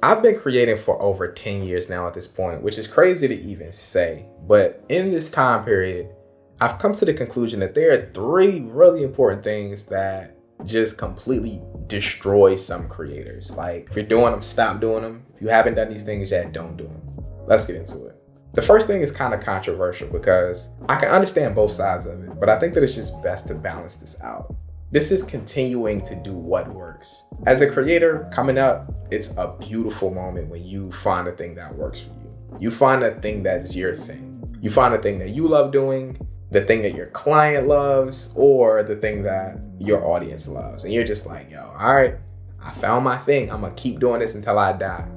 I've been creating for over 10 years now at this point, which is crazy to even say. But in this time period, I've come to the conclusion that there are three really important things that just completely destroy some creators. Like, if you're doing them, stop doing them. If you haven't done these things yet, don't do them. Let's get into it. The first thing is kind of controversial because I can understand both sides of it, but I think that it's just best to balance this out. This is continuing to do what works. As a creator coming up, it's a beautiful moment when you find a thing that works for you. You find a thing that's your thing. You find a thing that you love doing, the thing that your client loves, or the thing that your audience loves. And you're just like, yo, all right, I found my thing. I'm gonna keep doing this until I die.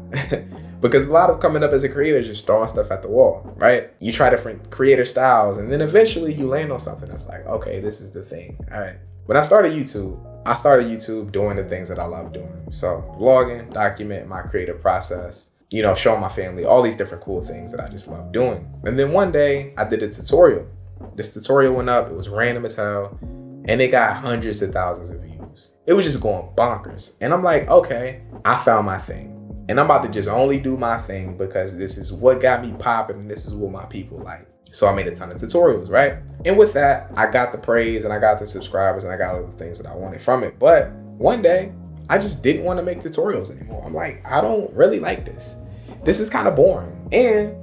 Because a lot of coming up as a creator is just throwing stuff at the wall, right? You try different creator styles, and then eventually you land on something that's like, okay, this is the thing, all right. When I started YouTube doing the things that I love doing. So vlogging, document my creative process, showing my family, all these different cool things that I just love doing. And then one day I did a tutorial. This tutorial went up, it was random as hell, and it got hundreds of thousands of views. It was just going bonkers. And I'm like, okay, I found my thing. And I'm about to just only do my thing because this is what got me popping and this is what my people like. So I made a ton of tutorials, right? And with that, I got the praise and I got the subscribers and I got all the things that I wanted from it. But one day, I just didn't want to make tutorials anymore. I'm like, I don't really like this. This is kind of boring. And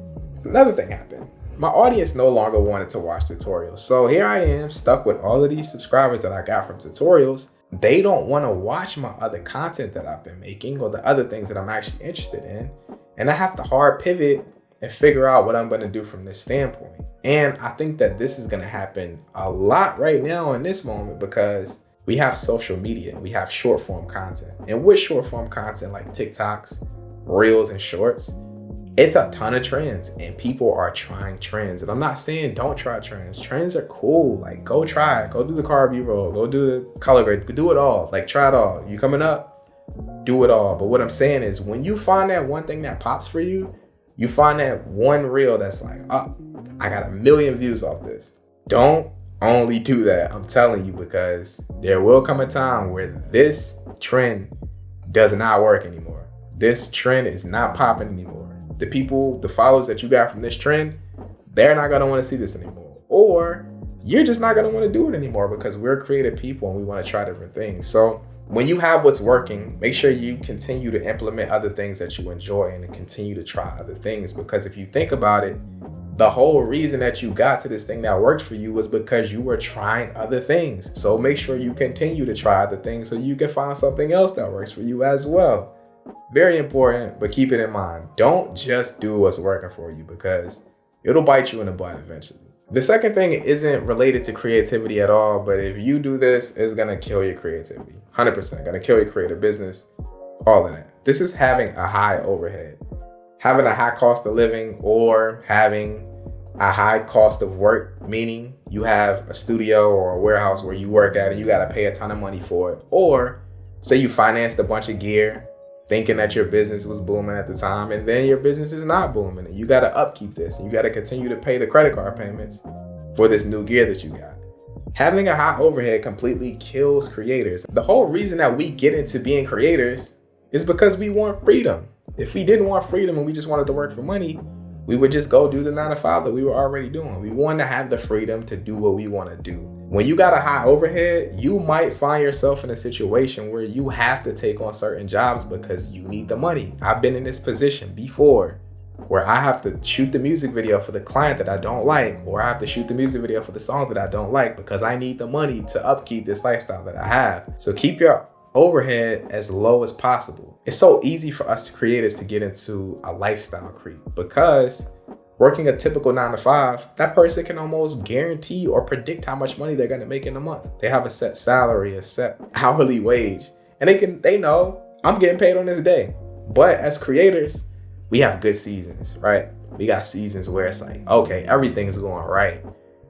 another thing happened. My audience no longer wanted to watch tutorials. So here I am stuck with all of these subscribers that I got from tutorials. They don't want to watch my other content that I've been making or the other things that I'm actually interested in. And I have to hard pivot and figure out what I'm going to do from this standpoint. And I think that this is going to happen a lot right now in this moment because we have social media, we have short form content. And with short form content like TikToks, Reels, and Shorts, it's a ton of trends and people are trying trends. And I'm not saying don't try trends. Trends are cool. Like, go try it. Go do the car B-roll. Go do the color grade. Do it all. Like, try it all. You coming up? Do it all. But what I'm saying is when you find that one thing that pops for you, you find that one reel that's like, oh, I got 1 million views off this. Don't only do that. I'm telling you, because there will come a time where this trend does not work anymore. This trend is not popping anymore. The people, the followers that you got from this trend, they're not going to want to see this anymore. Or you're just not going to want to do it anymore because we're creative people and we want to try different things. So when you have what's working, make sure you continue to implement other things that you enjoy and to continue to try other things. Because if you think about it, the whole reason that you got to this thing that worked for you was because you were trying other things. So make sure you continue to try other things so you can find something else that works for you as well. Very important, but keep it in mind. Don't just do what's working for you because it'll bite you in the butt eventually. The second thing isn't related to creativity at all, but if you do this, it's gonna kill your creativity. 100%, gonna kill your creative business, all of that. This is having a high overhead. Having a high cost of living or having a high cost of work, meaning you have a studio or a warehouse where you work at and you gotta pay a ton of money for it. Or say you financed a bunch of gear thinking that your business was booming at the time and then your business is not booming and you got to upkeep this and you got to continue to pay the credit card payments for this new gear that you got. Having a high overhead completely kills creators. The whole reason that we get into being creators is because we want freedom. If we didn't want freedom and we just wanted to work for money, we would just go do the 9 to 5 that we were already doing. We want to have the freedom to do what we want to do. When you got a high overhead, you might find yourself in a situation where you have to take on certain jobs because you need the money. I've been in this position before where I have to shoot the music video for the client that I don't like, or I have to shoot the music video for the song that I don't like because I need the money to upkeep this lifestyle that I have. So keep your overhead as low as possible. It's so easy for us creators to get into a lifestyle creep because working a typical 9 to 5, that person can almost guarantee or predict how much money they're going to make in a month. They have a set salary, a set hourly wage, and they know I'm getting paid on this day. But as creators, we have good seasons, right? We got seasons where it's like, okay, everything's going right.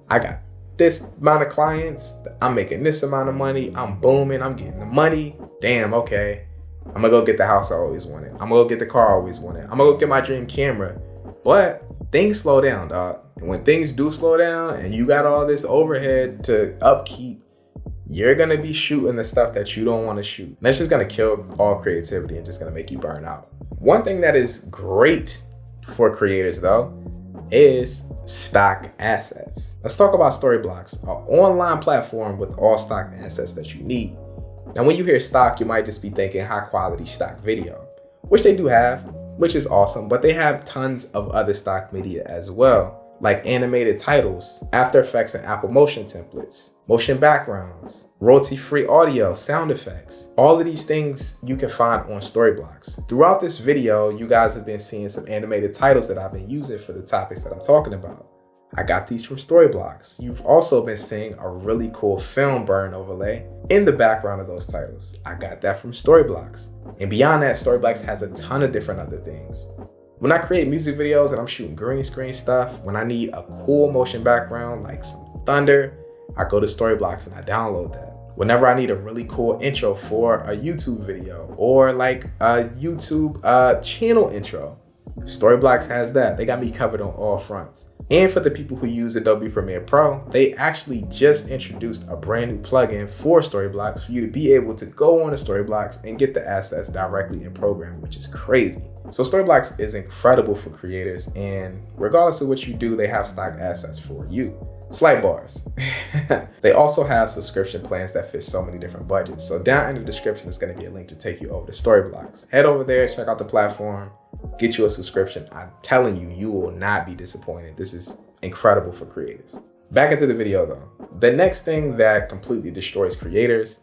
I got this amount of clients, I'm making this amount of money, I'm booming, I'm getting the money. Damn, okay. I'm gonna go get the house I always wanted. I'm gonna go get the car I always wanted. I'm gonna go get my dream camera. But things slow down, dog. And when things do slow down and you got all this overhead to upkeep, you're gonna be shooting the stuff that you don't want to shoot. And that's just gonna kill all creativity and just gonna make you burn out. One thing that is great for creators though is stock assets. Let's talk about Storyblocks, an online platform with all stock assets that you need. Now, when you hear stock, you might just be thinking high quality stock video, which they do have, which is awesome, but they have tons of other stock media as well, like animated titles, After Effects and Apple Motion templates, motion backgrounds, royalty-free audio, sound effects. All of these things you can find on Storyblocks. Throughout this video, you guys have been seeing some animated titles that I've been using for the topics that I'm talking about. I got these from Storyblocks. You've also been seeing a really cool film burn overlay in the background of those titles. I got that from Storyblocks. And beyond that, Storyblocks has a ton of different other things. When I create music videos and I'm shooting green screen stuff, when I need a cool motion background like some thunder, I go to Storyblocks and I download that. Whenever I need a really cool intro for a YouTube video or like a YouTube channel intro, Storyblocks has that. They got me covered on all fronts. And for the people who use Adobe Premiere Pro, they actually just introduced a brand new plugin for Storyblocks for you to be able to go on to Storyblocks and get the assets directly in program, which is crazy. So Storyblocks is incredible for creators, and regardless of what you do, they have stock assets for you. Slight bars. They also have subscription plans that fit so many different budgets. So down in the description is going to be a link to take you over to Storyblocks. Head over there, check out the platform, get you a subscription. I'm telling you, you will not be disappointed. This is incredible for creators. Back into the video though. The next thing that completely destroys creators,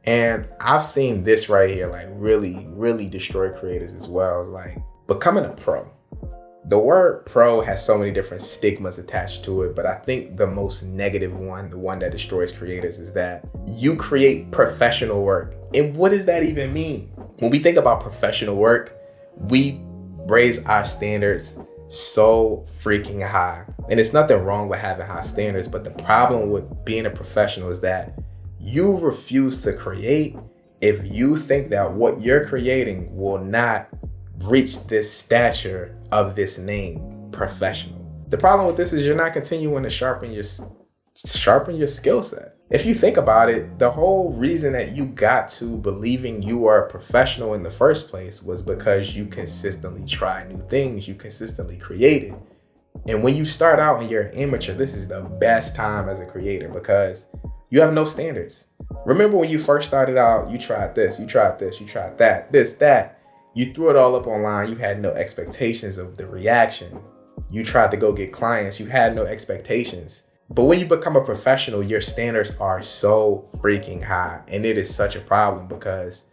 and I've seen this right here, like really destroy creators as well, is like becoming a pro. The word pro has so many different stigmas attached to it, but I think the most negative one, the one that destroys creators, is that you create professional work. And what does that even mean? When we think about professional work, we raise our standards so freaking high. And it's nothing wrong with having high standards, but the problem with being a professional is that you refuse to create if you think that what you're creating will not reach this stature of this name, professional. The problem with this is you're not continuing to sharpen your skill set. If you think about it, the whole reason that you got to believing you are a professional in the first place was because you consistently try new things, you consistently created. And when you start out and you're an amateur, this is the best time as a creator because you have no standards. Remember when you first started out, you tried this, you tried this, you tried that, this, that. You threw it all up online. You had no expectations of the reaction. You tried to go get clients. You had no expectations. But when you become a professional, your standards are so freaking high. And it is such a problem because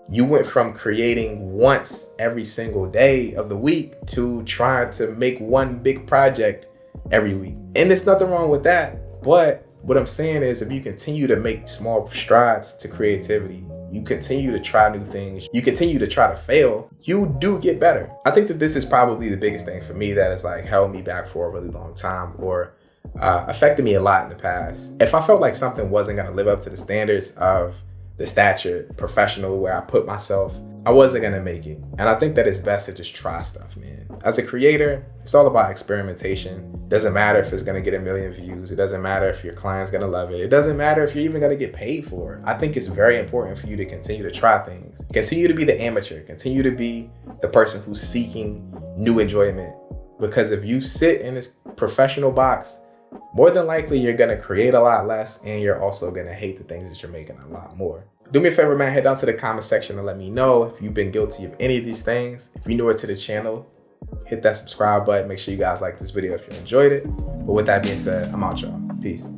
you went from creating once every single day of the week to trying to make one big project every week. And there's nothing wrong with that. But what I'm saying is if you continue to make small strides to creativity, you continue to try new things, you continue to try to fail, you do get better. I think that this is probably the biggest thing for me that has like held me back for a really long time or affected me a lot in the past. If I felt like something wasn't gonna live up to the standards of the stature professional where I put myself, I wasn't gonna make it. And I think that it's best to just try stuff, man. As a creator, it's all about experimentation. Doesn't matter if it's gonna get 1 million views. It doesn't matter if your client's gonna love it. It doesn't matter if you're even gonna get paid for it. I think it's very important for you to continue to try things. Continue to be the amateur. Continue to be the person who's seeking new enjoyment. Because if you sit in this professional box, more than likely you're gonna create a lot less and you're also gonna hate the things that you're making a lot more. Do me a favor, man, head down to the comment section and let me know if you've been guilty of any of these things. If you're newer to the channel, hit that subscribe button. Make sure you guys like this video if you enjoyed it. But with that being said, I'm out, y'all. Peace.